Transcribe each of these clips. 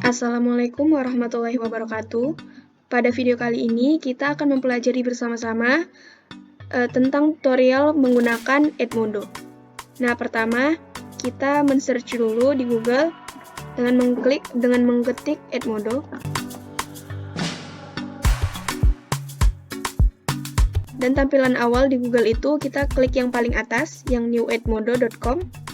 Assalamualaikum warahmatullahi wabarakatuh. Pada video kali ini, kita akan mempelajari bersama-sama tentang tutorial menggunakan Edmodo. Nah, pertama, kita men-search dulu di Google dengan mengetik Edmodo. Dan tampilan awal di Google itu, kita klik yang paling atas, yang newedmodo.com.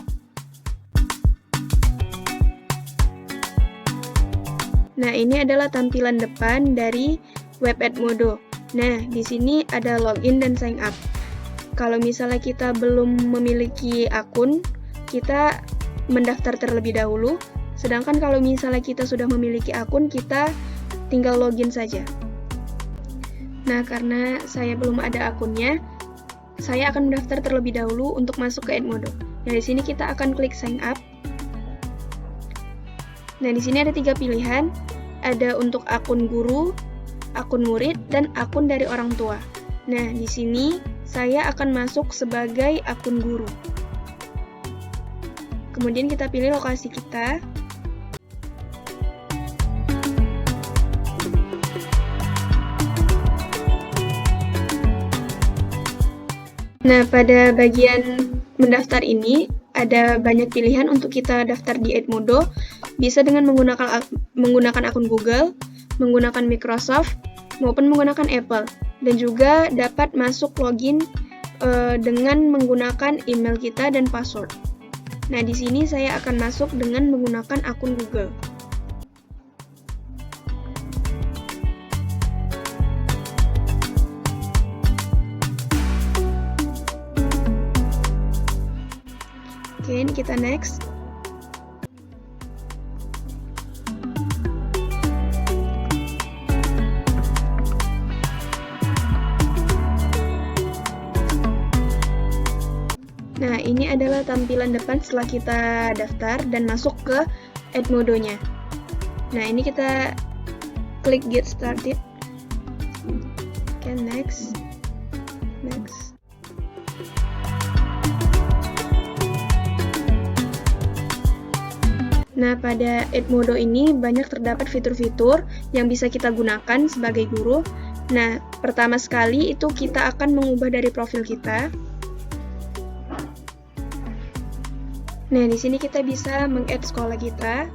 Nah, ini adalah tampilan depan dari web Edmodo. Nah, di sini ada login dan sign up. Kalau misalnya kita belum memiliki akun, kita mendaftar terlebih dahulu. Sedangkan kalau misalnya kita sudah memiliki akun, kita tinggal login saja. Nah, karena saya belum ada akunnya, saya akan mendaftar terlebih dahulu untuk masuk ke Edmodo. Nah, di sini kita akan klik sign up. Nah, di sini ada 3 pilihan. Ada untuk akun guru, akun murid, dan akun dari orang tua. Nah, di sini saya akan masuk sebagai akun guru. Kemudian kita pilih lokasi kita. Nah, pada bagian mendaftar ini, ada banyak pilihan untuk kita daftar di Edmodo, bisa dengan menggunakan akun Google, menggunakan Microsoft, maupun menggunakan Apple. Dan juga dapat masuk login dengan menggunakan email kita dan password. Nah, di sini saya akan masuk dengan menggunakan akun Google. Oke, ini kita next. Nah, ini adalah tampilan depan setelah kita daftar dan masuk ke Edmodo-nya. Nah, ini kita klik get started. Oke, next. Next. Nah, pada Edmodo ini banyak terdapat fitur-fitur yang bisa kita gunakan sebagai guru. Nah, pertama sekali itu kita akan mengubah dari profil kita. Nah, di sini kita bisa meng-add sekolah kita.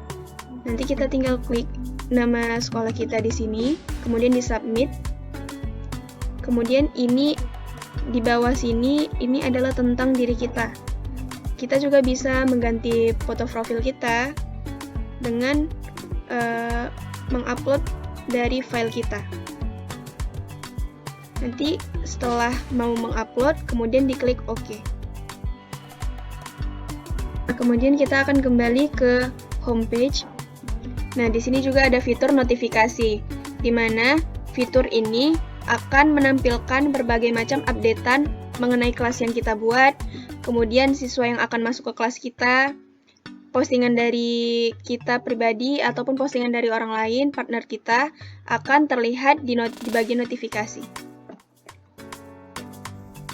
Nanti kita tinggal klik nama sekolah kita di sini, kemudian di submit. Kemudian ini di bawah sini, ini adalah tentang diri kita. Kita juga bisa mengganti foto profil kita dengan mengupload dari file kita. Nanti setelah mau mengupload, kemudian diklik OK. Nah, kemudian kita akan kembali ke homepage. Nah, di sini juga ada fitur notifikasi, di mana fitur ini akan menampilkan berbagai macam updatean mengenai kelas yang kita buat, kemudian siswa yang akan masuk ke kelas kita, postingan dari kita pribadi ataupun postingan dari orang lain, partner kita, akan terlihat di bagian notifikasi.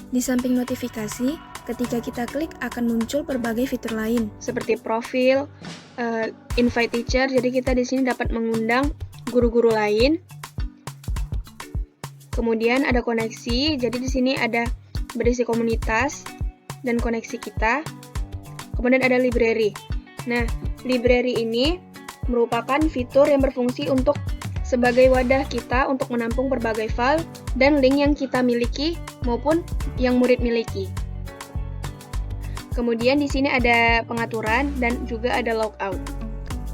Di samping notifikasi, ketika kita klik akan muncul berbagai fitur lain, seperti profil, invite teacher, jadi kita di sini dapat mengundang guru-guru lain. Kemudian ada koneksi, jadi di sini ada berisi komunitas dan koneksi kita. Kemudian ada library. Nah, library ini merupakan fitur yang berfungsi untuk sebagai wadah kita untuk menampung berbagai file dan link yang kita miliki maupun yang murid miliki. Kemudian di sini ada pengaturan dan juga ada logout.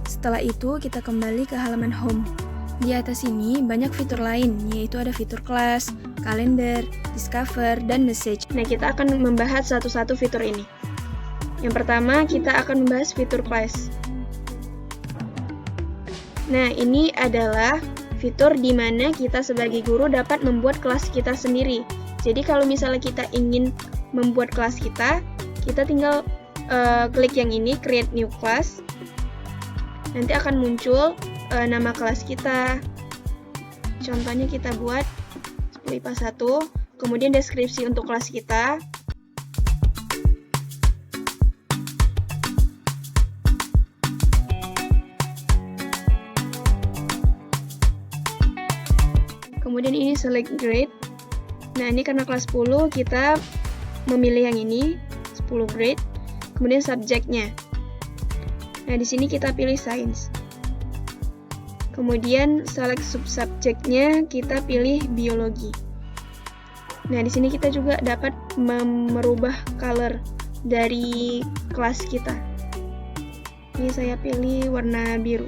Setelah itu kita kembali ke halaman home. Di atas ini banyak fitur lain, yaitu ada fitur kelas, kalender, discover, dan message. Nah, kita akan membahas satu-satu fitur ini. Yang pertama, kita akan membahas fitur kelas. Nah, ini adalah fitur di mana kita sebagai guru dapat membuat kelas kita sendiri. Jadi, kalau misalnya kita ingin membuat kelas kita tinggal klik yang ini, create new class. Nanti akan muncul nama kelas kita. Contohnya kita buat IPA 1, kemudian deskripsi untuk kelas kita. Kemudian ini select grade. Nah, ini karena kelas 10 kita memilih yang ini, 10 grade. Kemudian subjeknya. Nah, di sini kita pilih science. Kemudian select subjeknya kita pilih biologi. Nah, di sini kita juga dapat merubah color dari kelas kita. Ini saya pilih warna biru.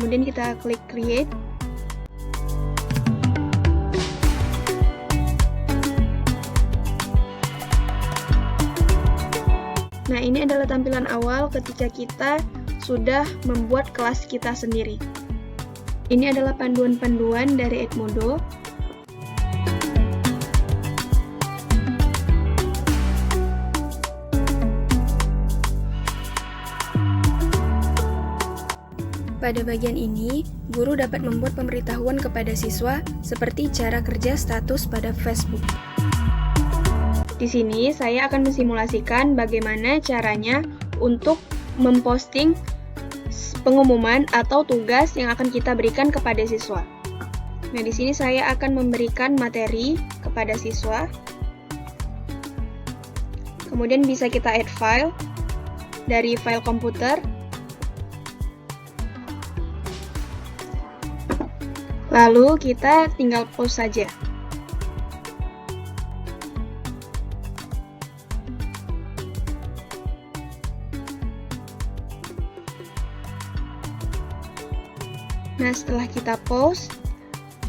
Kemudian kita klik create. Nah, ini adalah tampilan awal ketika kita sudah membuat kelas kita sendiri. Ini adalah panduan-panduan dari Edmodo. Pada bagian ini, guru dapat membuat pemberitahuan kepada siswa seperti cara kerja status pada Facebook. Di sini saya akan mensimulasikan bagaimana caranya untuk memposting pengumuman atau tugas yang akan kita berikan kepada siswa. Nah, di sini saya akan memberikan materi kepada siswa. Kemudian bisa kita add file dari file komputer. Lalu kita tinggal post saja. Nah, setelah kita post,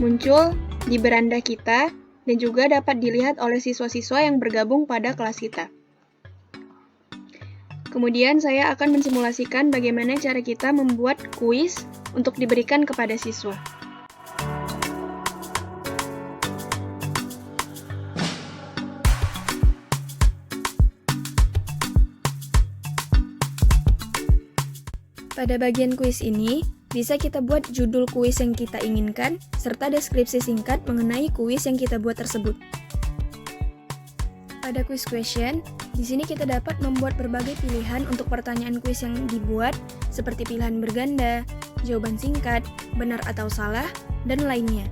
muncul di beranda kita dan juga dapat dilihat oleh siswa-siswa yang bergabung pada kelas kita. Kemudian saya akan mensimulasikan bagaimana cara kita membuat kuis untuk diberikan kepada siswa. Pada bagian kuis ini, bisa kita buat judul kuis yang kita inginkan, serta deskripsi singkat mengenai kuis yang kita buat tersebut. Pada quiz question, di sini kita dapat membuat berbagai pilihan untuk pertanyaan kuis yang dibuat, seperti pilihan berganda, jawaban singkat, benar atau salah, dan lainnya.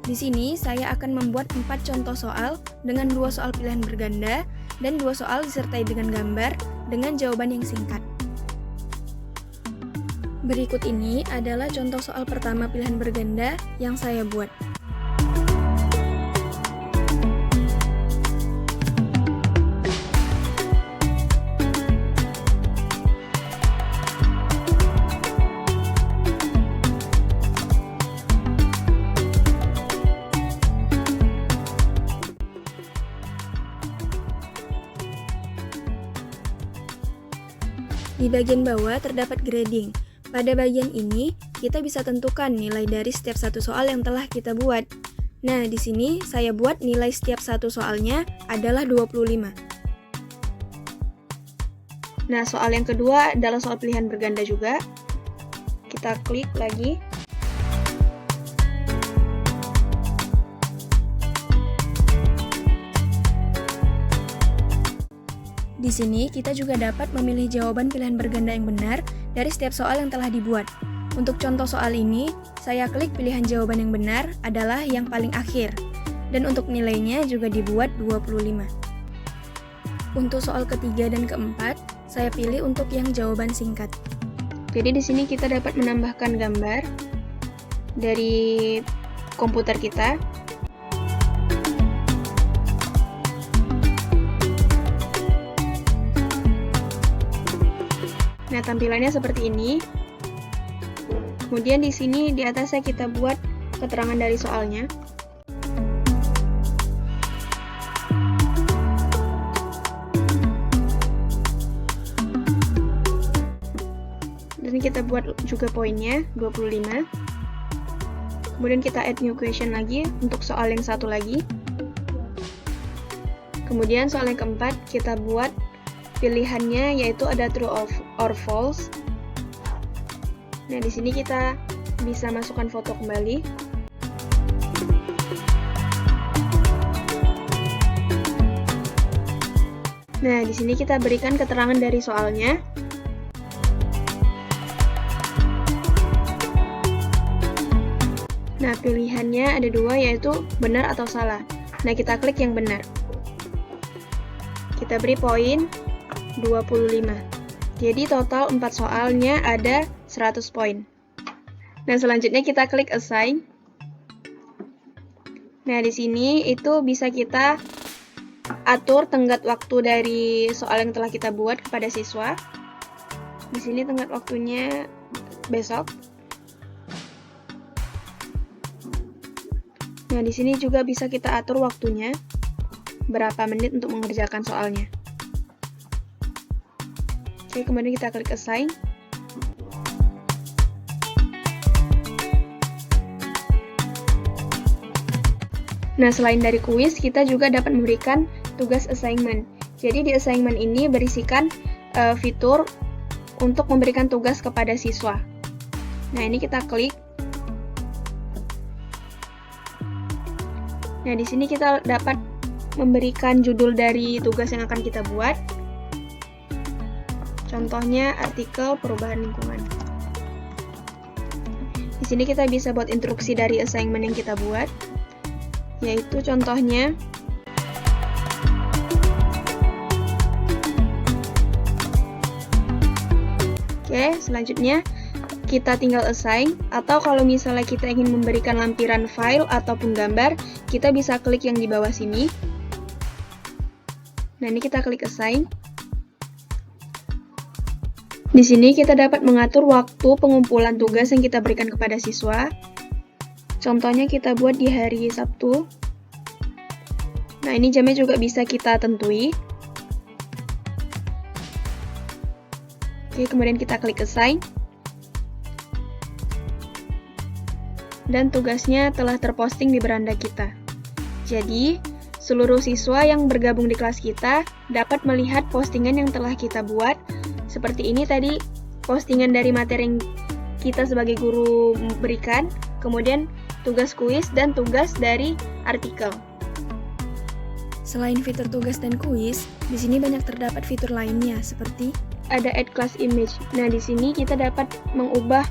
Di sini, saya akan membuat 4 contoh soal dengan 2 soal pilihan berganda, dan 2 soal disertai dengan gambar dengan jawaban yang singkat. Berikut ini adalah contoh soal pertama pilihan berganda yang saya buat. Di bagian bawah terdapat grading. Pada bagian ini, kita bisa tentukan nilai dari setiap satu soal yang telah kita buat. Nah, di sini saya buat nilai setiap satu soalnya adalah 25. Nah, soal yang kedua adalah soal pilihan berganda juga. Kita klik lagi. Di sini, kita juga dapat memilih jawaban pilihan berganda yang benar dari setiap soal yang telah dibuat. Untuk contoh soal ini, saya klik pilihan jawaban yang benar adalah yang paling akhir. Dan untuk nilainya juga dibuat 25. Untuk soal ketiga dan keempat, saya pilih untuk yang jawaban singkat. Jadi di sini kita dapat menambahkan gambar dari komputer kita. Nah, tampilannya seperti ini. Kemudian di sini di atasnya kita buat keterangan dari soalnya. Dan kita buat juga poinnya 25. Kemudian kita add new question lagi untuk soal yang satu lagi. Kemudian soal yang keempat kita buat pilihannya yaitu ada true or false. Nah, di sini kita bisa masukkan foto kembali. Nah, di sini kita berikan keterangan dari soalnya. Nah, pilihannya ada dua, yaitu benar atau salah. Nah, kita klik yang benar. Kita beri poin 25. Jadi total 4 soalnya ada 100 poin. Nah, selanjutnya kita klik assign. Nah, di sini itu bisa kita atur tenggat waktu dari soal yang telah kita buat kepada siswa. Di sini tenggat waktunya besok. Nah, di sini juga bisa kita atur waktunya berapa menit untuk mengerjakan soalnya. Oke, kemudian kita klik assign. Nah, selain dari kuis, kita juga dapat memberikan tugas assignment. Jadi di assignment ini berisikan fitur untuk memberikan tugas kepada siswa. Nah, ini kita klik. Nah, di sini kita dapat memberikan judul dari tugas yang akan kita buat. Contohnya artikel perubahan lingkungan. Di sini kita bisa buat instruksi dari assignment yang kita buat, yaitu contohnya oke, selanjutnya kita tinggal assign, atau kalau misalnya kita ingin memberikan lampiran file ataupun gambar, kita bisa klik yang di bawah sini. Nah, ini kita klik assign. Di sini kita dapat mengatur waktu pengumpulan tugas yang kita berikan kepada siswa. Contohnya kita buat di hari Sabtu. Nah, ini jamnya juga bisa kita tentui. Oke, kemudian kita klik assign. Dan tugasnya telah terposting di beranda kita. Jadi, seluruh siswa yang bergabung di kelas kita dapat melihat postingan yang telah kita buat. Seperti ini tadi, postingan dari materi yang kita sebagai guru berikan, kemudian tugas kuis dan tugas dari artikel. Selain fitur tugas dan kuis, di sini banyak terdapat fitur lainnya seperti ada add class image. Nah, di sini kita dapat mengubah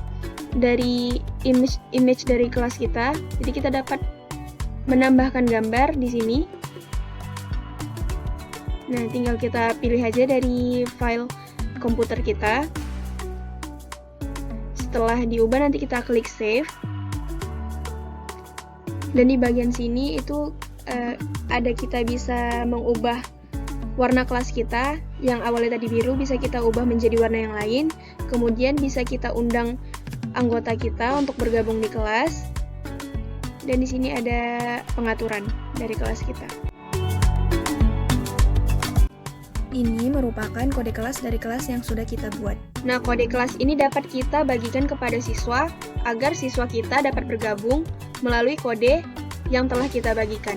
dari image dari kelas kita. Jadi kita dapat menambahkan gambar di sini. Nah, tinggal kita pilih aja dari file komputer kita. Setelah diubah nanti kita klik save. Dan di bagian sini itu ada kita bisa mengubah warna kelas kita yang awalnya tadi biru bisa kita ubah menjadi warna yang lain. Kemudian bisa kita undang anggota kita untuk bergabung di kelas. Dan di sini ada pengaturan dari kelas kita. ini merupakan kode kelas dari kelas yang sudah kita buat. Nah, kode kelas ini dapat kita bagikan kepada siswa agar siswa kita dapat bergabung melalui kode yang telah kita bagikan.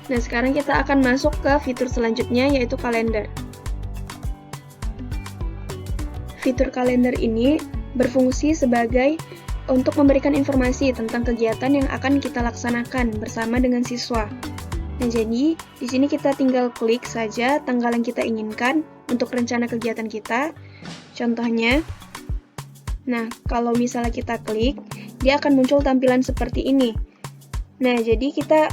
Nah, sekarang kita akan masuk ke fitur selanjutnya, yaitu kalender. Fitur kalender ini berfungsi sebagai untuk memberikan informasi tentang kegiatan yang akan kita laksanakan bersama dengan siswa. Nah, jadi di sini kita tinggal klik saja tanggal yang kita inginkan untuk rencana kegiatan kita. Contohnya, nah kalau misalnya kita klik, dia akan muncul tampilan seperti ini. Nah, jadi kita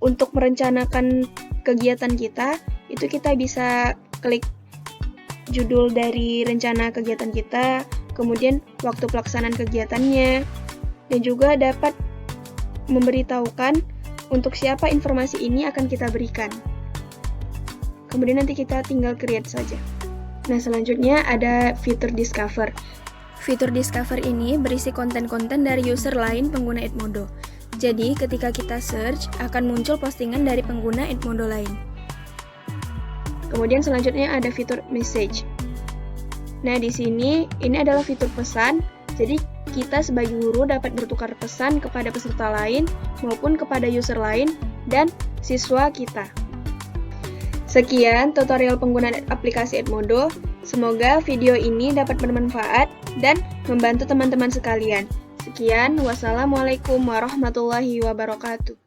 untuk merencanakan kegiatan kita, itu kita bisa klik judul dari rencana kegiatan kita, kemudian waktu pelaksanaan kegiatannya, dan juga dapat memberitahukan untuk siapa informasi ini akan kita berikan. Kemudian nanti kita tinggal create saja. Nah, selanjutnya ada fitur Discover. Fitur Discover ini berisi konten-konten dari user lain pengguna Edmodo. Jadi, ketika kita search, akan muncul postingan dari pengguna Edmodo lain. Kemudian selanjutnya ada fitur Message. Nah, di sini ini adalah fitur pesan. Jadi, kita sebagai guru dapat bertukar pesan kepada peserta lain maupun kepada user lain dan siswa kita. Sekian tutorial penggunaan aplikasi Edmodo. Semoga video ini dapat bermanfaat dan membantu teman-teman sekalian. Sekian, wassalamualaikum warahmatullahi wabarakatuh.